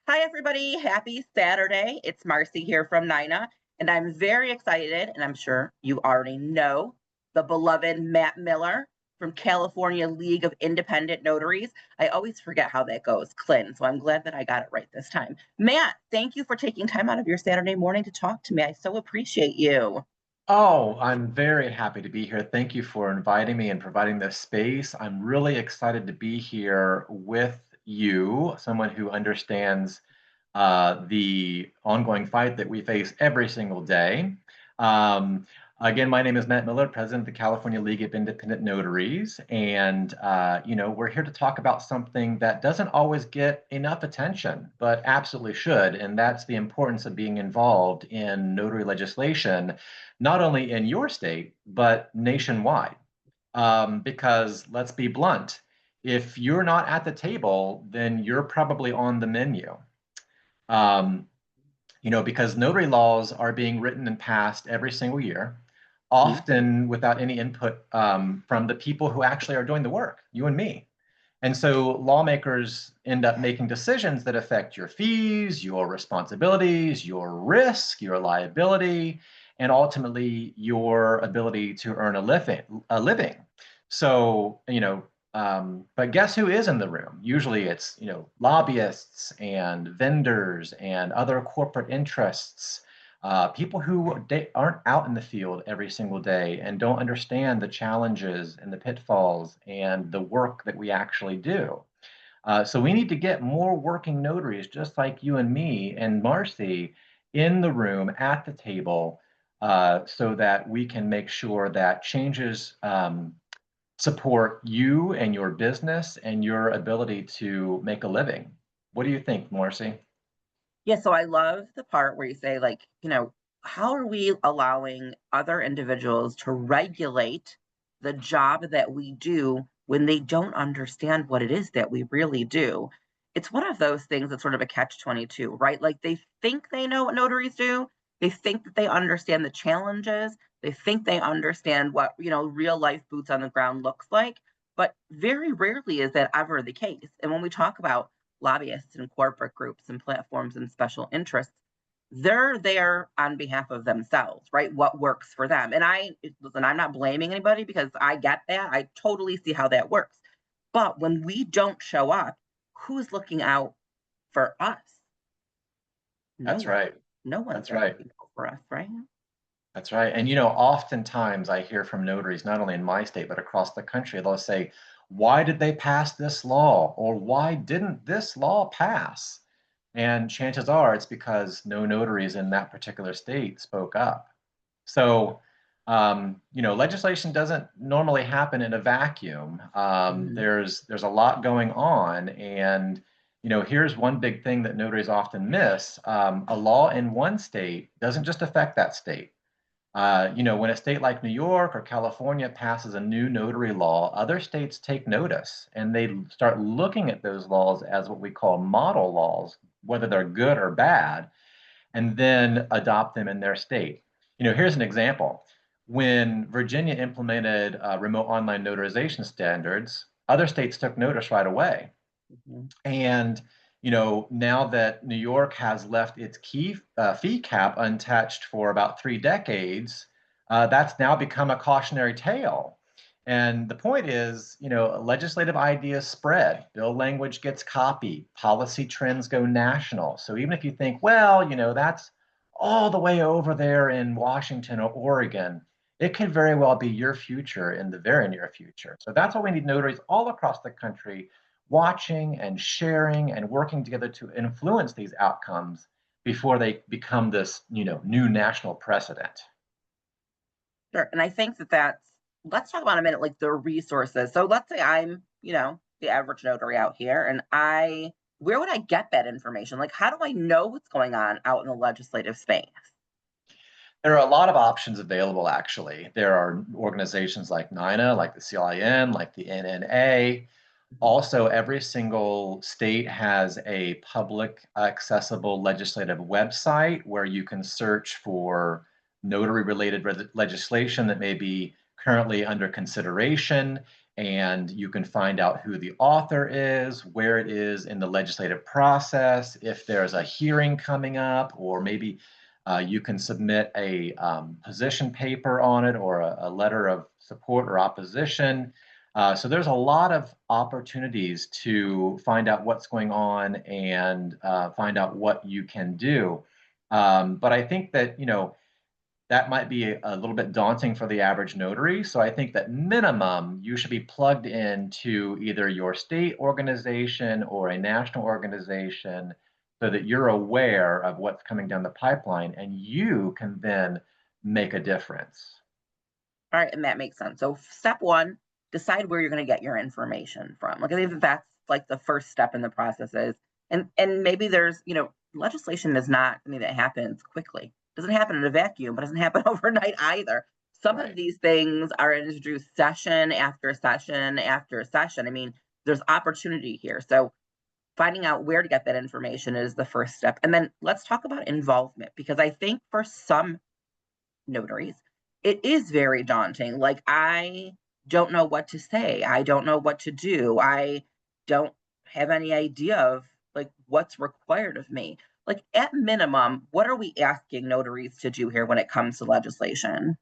Hi, everybody. Happy Saturday. It's Marcy here from Nina, and I'm very excited, and I'm sure you already know the beloved Matt Miller from California League of Independent Notaries. I always forget how that goes, Clinton, so I'm glad that I got it right this time. Matt, thank you for taking time out of your Saturday morning to talk to me. I so appreciate you. Oh, I'm very happy to be here. Thank you for inviting me and providing this space. I'm really excited to be here with you, someone who understands the ongoing fight that we face every single day. Um, Again, my name is Matt Miller, president of the California League of Independent Notaries, and we're here to talk about something that doesn't always get enough attention, but absolutely should, and that's the importance of being involved in notary legislation, not only in your state but nationwide. Because let's be blunt, if you're not at the table, then you're probably on the menu. Um, because notary laws are being written and passed every single year, Mhm. often without any input from the people who actually are doing the work, you and me. And so lawmakers end up making decisions that affect your fees, your responsibilities, your risk, your liability, and ultimately your ability to earn a living. So, but guess who is in the room? Usually it's, lobbyists and vendors and other corporate interests, people who aren't out in the field every single day and don't understand the challenges and the pitfalls and the work that we actually do. So we need to get more working notaries, just like you and me and Marcy, in the room at the table, so that we can make sure that changes support you and your business and your ability to make a living. What do you think, Marcy? Yeah, so I love the part where you say, like, how are we allowing other individuals to regulate the job that we do when they don't understand what it is that we really do? It's one of those things that's sort of a catch 22, right? Like they think they know what notaries do. They think that they understand the challenges. They think they understand what, real life boots on the ground looks like. But very rarely is that ever the case. And when we talk about lobbyists and corporate groups and platforms and special interests, they're there on behalf of themselves, right? What works for them. And listen, I'm not blaming anybody because I get that. I totally see how that works. But when we don't show up, who's looking out for us? No That's one. right. No one's That's there right. looking out for us, right? That's right. And oftentimes I hear from notaries, not only in my state, but across the country, they'll say, why did they pass this law? Or why didn't this law pass? And chances are it's because no notaries in that particular state spoke up. So, legislation doesn't normally happen in a vacuum. Mhm. There's a lot going on, and here's one big thing that notaries often miss: a law in one state doesn't just affect that state. When a state like New York or California passes a new notary law, other states take notice and they start looking at those laws as what we call model laws, whether they're good or bad, and then adopt them in their state. Here's an example. When Virginia implemented remote online notarization standards, other states took notice right away. Mhm. And now that New York has left its key fee cap untouched for about 3 decades, that's now become a cautionary tale. And the point is, legislative ideas spread, bill language gets copied, policy trends go national. So even if you think, well, that's all the way over there in Washington or Oregon, it could very well be your future in the very near future. So that's why we need notaries all across the country watching and sharing and working together to influence these outcomes before they become this, new national precedent. Sure. And I think let's talk about a minute, like the resources. So let's say I'm, the average notary out here, and where would I get that information? Like, how do I know what's going on out in the legislative space? There are a lot of options available, actually. There are organizations like NINA, like the CIN, like the NNA. Mhm. Also, every single state has a public accessible legislative website where you can search for notary related legislation that may be currently under consideration. and you can find out who the author is, where it is in the legislative process, if there's a hearing coming up, or maybe you can submit a position paper on it or a letter of support or opposition. So there's a lot of opportunities to find out what's going on and find out what you can do. But I think that, that might be a little bit daunting for the average notary. So I think that minimum, you should be plugged into either your state organization or a national organization so that you're aware of what's coming down the pipeline and you can then make a difference. All right, and that makes sense. So step one, decide where you're going to get your information from. Like I think that's like the first step in the process is, and maybe there's, legislation is not something that happens quickly. It doesn't happen in a vacuum, but it doesn't happen overnight either. Some of Right. these things are introduced session after session after session. I mean, there's opportunity here. So finding out where to get that information is the first step. And then let's talk about involvement because I think for some notaries, it is very daunting. Like, I don't know what to say. I don't know what to do. I don't have any idea of like what's required of me. Like, at minimum, what are we asking notaries to do here when it comes to legislation?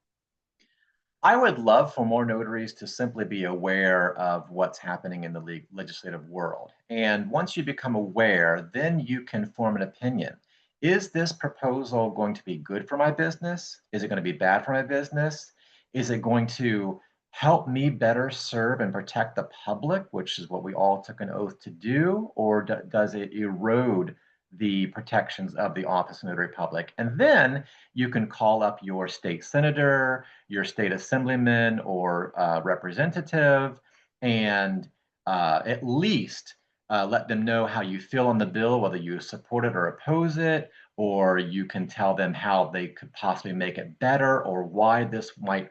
I would love for more notaries to simply be aware of what's happening in the legislative world. And once you become aware, then you can form an opinion. Is this proposal going to be good for my business? Is it going to be bad for my business? Is it going to help me better serve and protect the public, which is what we all took an oath to do? Or does it erode the protections of the office of notary public? And then you can call up your state senator, your state assemblyman or representative, and at least let them know how you feel on the bill, whether you support it or oppose it, or you can tell them how they could possibly make it better or why this might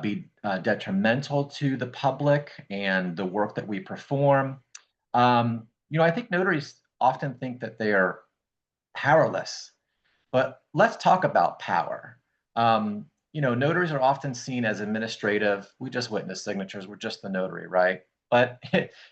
be detrimental to the public and the work that we perform. I think notaries often think that they are powerless, but let's talk about power. Notaries are often seen as administrative. We just witness signatures. We're just the notary, right? But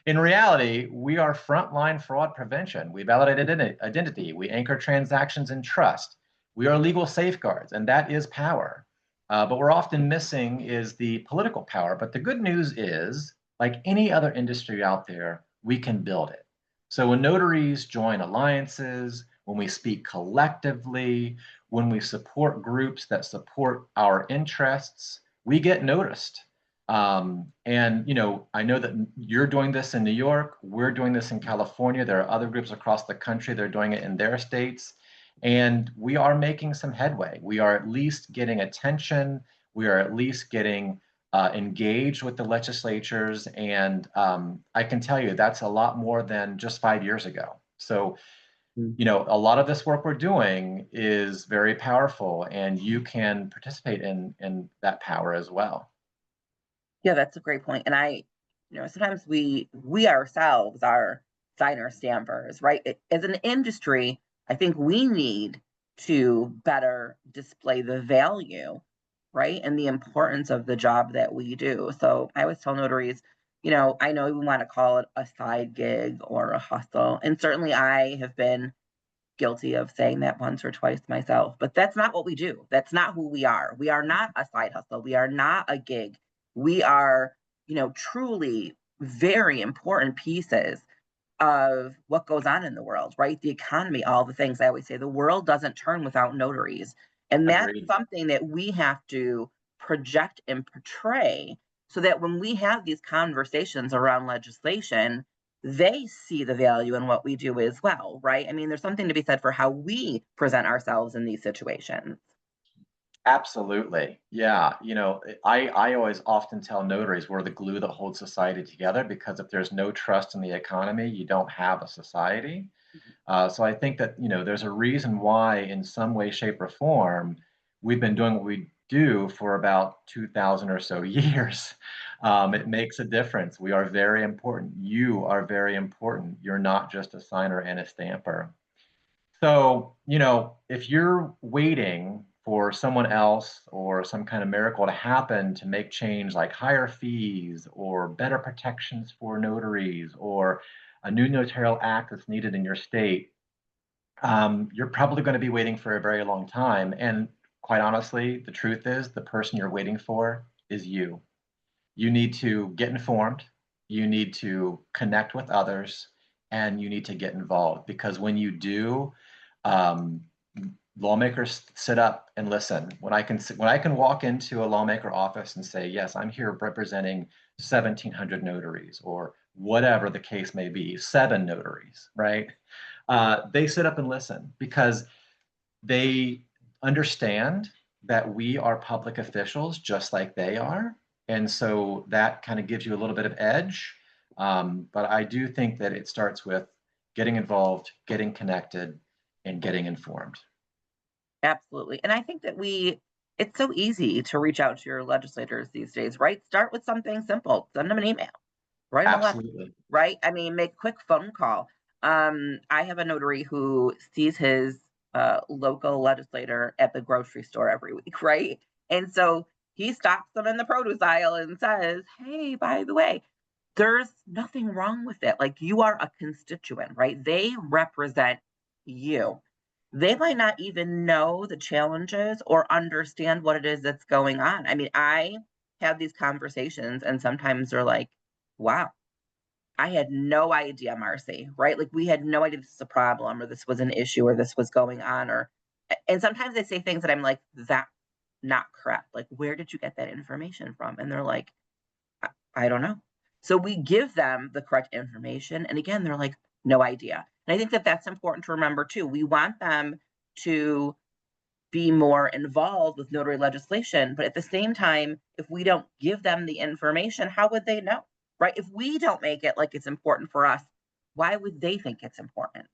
in reality, we are frontline fraud prevention. We validate identity. We anchor transactions in trust. We are legal safeguards, and that is power. But we're often missing is the political power. But the good news is, like any other industry out there, we can build it. So when notaries join alliances, when we speak collectively, when we support groups that support our interests, we get noticed. I know that you're doing this in New York. We're doing this in California. There are other groups across the country that are doing it in their states. And we are making some headway. We are at least getting attention. We are at least getting engaged with the legislatures. And I can tell you that's a lot more than just 5 years ago. So a lot of this work we're doing is very powerful, and you can participate in that power as well. Yeah, that's a great point. And sometimes we ourselves are signer stampers, right? As an industry, I think we need to better display the value, right? And the importance of the job that we do. So I always tell notaries, I know we want to call it a side gig or a hustle. And certainly I have been guilty of saying that once or twice myself, but that's not what we do. That's not who we are. We are not a side hustle. We are not a gig. We are, truly very important pieces of what goes on in the world, right? The economy, all the things. I always say the world doesn't turn without notaries. And that's Agreed. something that we have to project and portray so that when we have these conversations around legislation, they see the value in what we do as well, right? I mean, there's something to be said for how we present ourselves in these situations. Absolutely. Yeah. I always often tell notaries we're the glue that holds society together because if there's no trust in the economy, you don't have a society. So I think that, there's a reason why, in some way, shape, or form, we've been doing what we do for about 2,000 or so years. It makes a difference. We are very important. You are very important. You're not just a signer and a stamper. So, if you're waiting for someone else or some kind of miracle to happen to make change like higher fees or better protections for notaries or a new notarial act that's needed in your state, you're probably going to be waiting for a very long time. And quite honestly, the truth is the person you're waiting for is you. You need to get informed, you need to connect with others, and you need to get involved because when you do, um, lawmakers sit up and listen. When I can walk into a lawmaker office and say, yes, I'm here representing 1,700 notaries or whatever the case may be, 7 notaries, right? They sit up and listen because they understand that we are public officials just like they are. And so that kind of gives you a little bit of edge. But I do think that it starts with getting involved, getting connected, and getting informed. Absolutely. And I think that it's so easy to reach out to your legislators these days, right? Start with something simple. Send them an email, write them a letter, Absolutely. right? I mean, make a quick phone call. I have a notary who sees his local legislator at the grocery store every week, right? And so he stops them in the produce aisle and says, hey, by the way, there's nothing wrong with it. Like you are a constituent, right? They represent you. They might not even know the challenges or understand what it is that's going on. I mean, I have these conversations and sometimes they're like, wow, I had no idea, Marcy, right? Like we had no idea this was a problem or this was an issue or this was going on or and sometimes they say things that I'm like, that's not correct. Like, where did you get that information from? And they're like, I don't know. So we give them the correct information. And again, they're like, no idea. And I think that that's important to remember too. We want them to be more involved with notary legislation. But at the same time, if we don't give them the information, how would they know? Right? If we don't make it like it's important for us, why would they think it's important?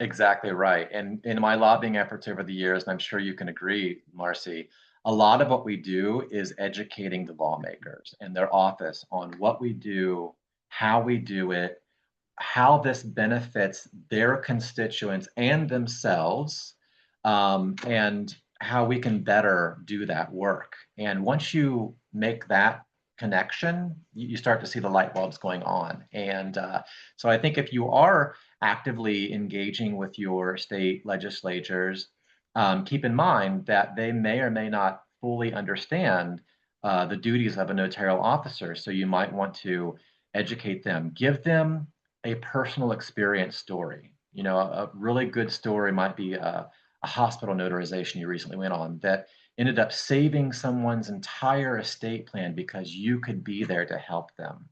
Exactly right. And in my lobbying efforts over the years, and I'm sure you can agree, Marcy, a lot of what we do is educating the lawmakers and their office on what we do, how we do it, how this benefits their constituents and themselves, and how we can better do that work. And once you make that connection, you start to see the light bulbs going on. And so I think if you are actively engaging with your state legislatures, keep in mind that they may or may not fully understand the duties of a notarial officer. So you might want to educate them, give them a personal experience story. You know, a really good story might be a hospital notarization you recently went on that ended up saving someone's entire estate plan because you could be there to help them.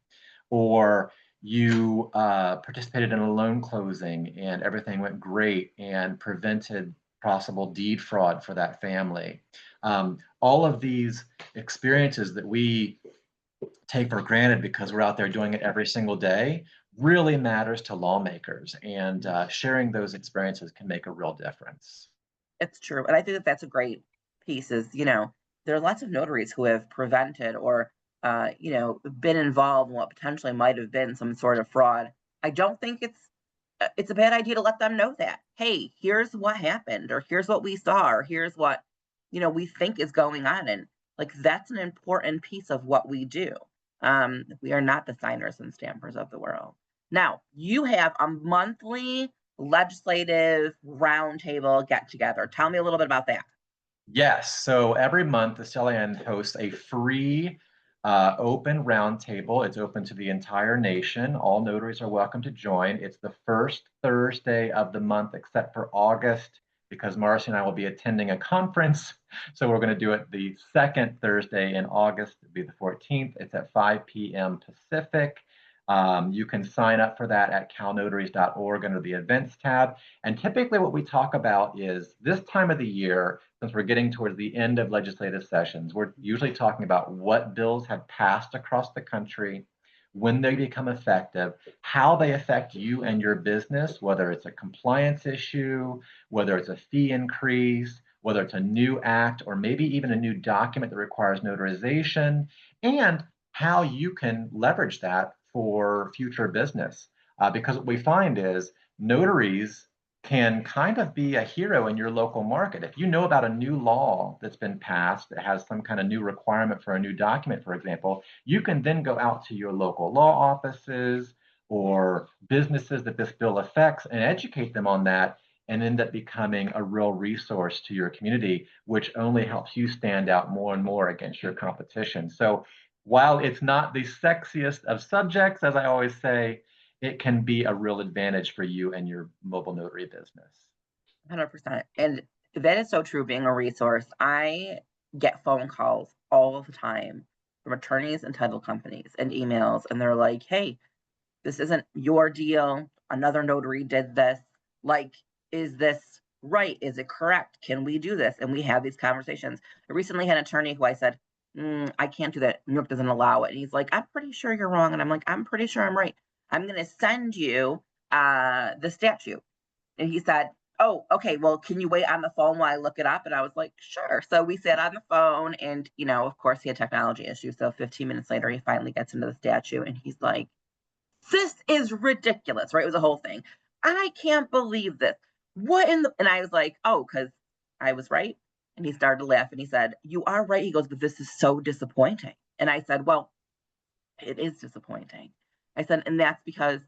Or you participated in a loan closing and everything went great and prevented possible deed fraud for that family. All of these experiences that we take for granted because we're out there doing it every single day really matters to lawmakers. And sharing those experiences can make a real difference. It's true. And I think that that's a great piece is, there are lots of notaries who have prevented or, been involved in what potentially might have been some sort of fraud. I don't think it's a bad idea to let them know that. Hey, here's what happened, or here's what we saw, or here's what, we think is going on. And like that's an important piece of what we do. We are not the signers and stampers of the world. Now, you have a monthly legislative roundtable get together. Tell me a little bit about that. Yes. So every month, the CLN hosts a free open roundtable. It's open to the entire nation. All notaries are welcome to join. It's the first Thursday of the month, except for August, because Marcy and I will be attending a conference. So we're going to do it the second Thursday in August. It'll be the 14th. It's at 5 p.m. Pacific. You can sign up for that at calnotaries.org under the events tab. And typically, what we talk about is this time of the year, since we're getting towards the end of legislative sessions, we're usually talking about what bills have passed across the country, when they become effective, how they affect you and your business, whether it's a compliance issue, whether it's a fee increase, whether it's a new act, or maybe even a new document that requires notarization, and how you can leverage that for future business. Because what we find is notaries can kind of be a hero in your local market. If you know about a new law that's been passed that has some kind of new requirement for a new document, for example, you can then go out to your local law offices or businesses that this bill affects and educate them on that and end up becoming a real resource to your community, which only helps you stand out more and more against your competition. So while it's not the sexiest of subjects, as I always say, it can be a real advantage for you and your mobile notary business. 100%. And that is so true, being a resource. I get phone calls all of the time from attorneys and title companies and emails, and they're like, hey, this isn't your deal. Another notary did this. Like, is this right? Is it correct? Can we do this? And we have these conversations. I recently had an attorney who I said, I can't do that. New York doesn't allow it. And he's like, I'm pretty sure you're wrong. And I'm like, I'm pretty sure I'm right. I'm going to send you the statute. And he said, oh, okay, well, can you wait on the phone while I look it up? And I was like, sure. So we sat on the phone and, of course, he had technology issues. So 15 minutes later, he finally gets into the statute and he's like, this is ridiculous, right? It was a whole thing. I can't believe this. What in the, and I was like, oh, because I was right. And he started to laugh and he said, you are right. He goes, but this is so disappointing. And I said, well, it is disappointing. I said, and that's because,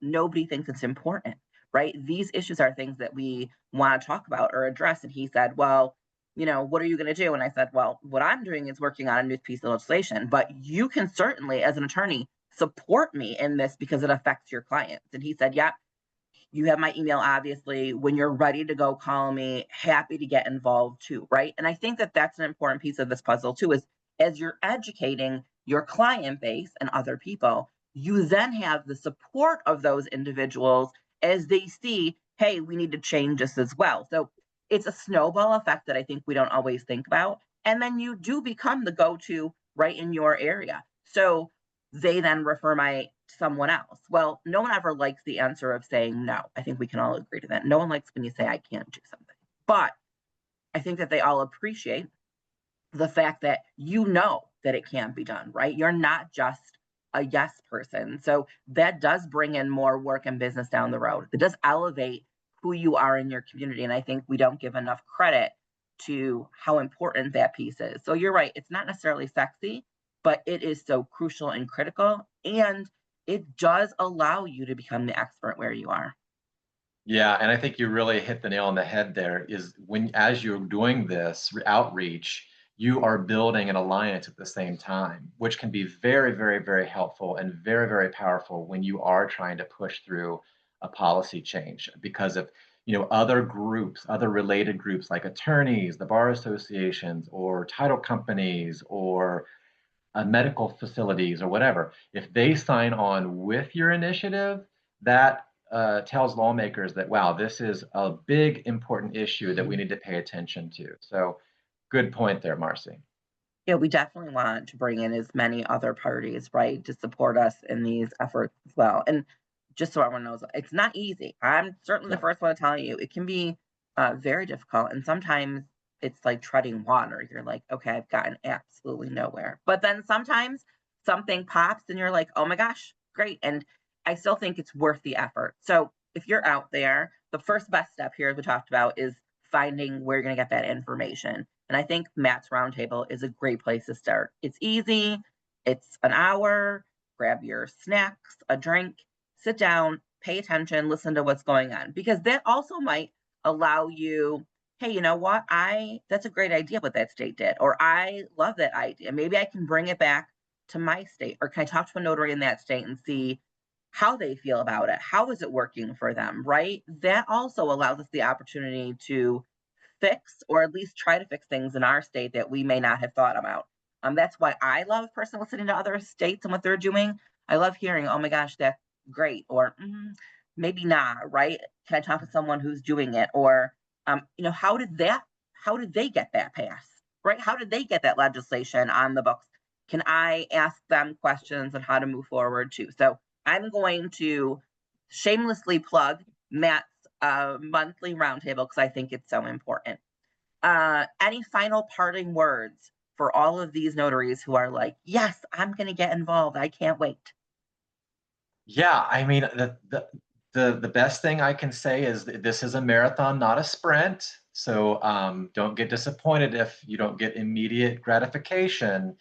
nobody thinks it's important, right? These issues are things that we want to talk about or address. And he said, well, what are you going to do? And I said, well, what I'm doing is working on a new piece of legislation, but you can certainly, as an attorney, support me in this because it affects your clients. And he said, yeah, you have my email, obviously. When you're ready to go, call me. Happy to get involved too, right? And I think that that's an important piece of this puzzle too, is as you're educating your client base and other people, you then have the support of those individuals as they see, hey, we need to change this as well. So it's a snowball effect that I think we don't always think about. And then you do become the go-to right in your area. So they then refer my someone else. Well, no one ever likes the answer of saying no. I think we can all agree to that. No one likes when you say I can't do something. But I think that they all appreciate the fact that that it can be done, right? You're not just a yes person. So that does bring in more work and business down the road. It does elevate who you are in your community. And I think we don't give enough credit to how important that piece is. So you're right. It's not necessarily sexy, but it is so crucial and critical. And it does allow you to become the expert where you are. Yeah, and I think you really hit the nail on the head there is when as you're doing this outreach, you are building an alliance at the same time, which can be very, very, very helpful and very, very powerful when you are trying to push through a policy change because of, other groups, other related groups like attorneys, the bar associations, or title companies, or medical facilities or whatever, if they sign on with your initiative, that tells lawmakers that, wow, this is a big, important issue that we need to pay attention to. So good point there, Marcy. Yeah, we definitely want to bring in as many other parties, right, to support us in these efforts as well. And just so everyone knows, it's not easy. I'm certainly the No. first one to tell you it can be very difficult. And sometimes it's like treading water. You're like, okay, I've gotten absolutely nowhere. But then sometimes something pops and you're like, oh my gosh, great. And I still think it's worth the effort. So if you're out there, the first best step here, as we talked about, is finding where you're going to get that information. And I think Matt's Roundtable is a great place to start. It's easy, it's an hour, grab your snacks, a drink, sit down, pay attention, listen to what's going on, because that also might allow you, hey, you know what? That's a great idea what that state did, or I love that idea. Maybe I can bring it back to my state, or can I talk to a notary in that state and see how they feel about it? How is it working for them, right? That also allows us the opportunity to fix or at least try to fix things in our state that we may not have thought about. That's why I love personally listening to other states and what they're doing. I love hearing, oh my gosh, that's great, or maybe not, right? Can I talk to someone who's doing it? Or, how did they get that passed, right? How did they get that legislation on the books? Can I ask them questions on how to move forward too? So I'm going to shamelessly plug Matt's monthly roundtable because I think it's so important. Any final parting words for all of these notaries who are like, yes, I'm going to get involved. I can't wait. Yeah, I mean, the the best thing I can say is that this is a marathon, not a sprint. So don't get disappointed if you don't get immediate gratification.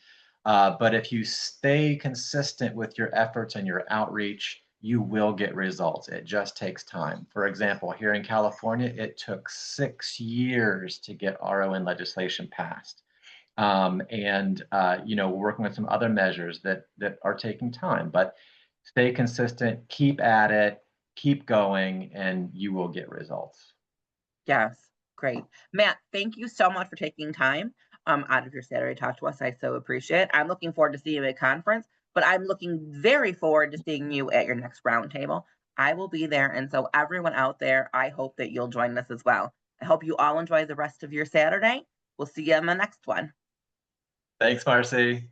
But if you stay consistent with your efforts and your outreach, you will get results. It just takes time. For example, here in California, it took 6 years to get RON legislation passed. We're working with some other measures that are taking time, but stay consistent, keep at it, keep going, and you will get results. Yes, great. Matt, thank you so much for taking time out of your Saturday to talk to us. I so appreciate it. I'm looking forward to seeing you at conference, but I'm looking very forward to seeing you at your next roundtable. I will be there, and so everyone out there, I hope that you'll join us as well. I hope you all enjoy the rest of your Saturday. We'll see you on the next one. Thanks, Marcy.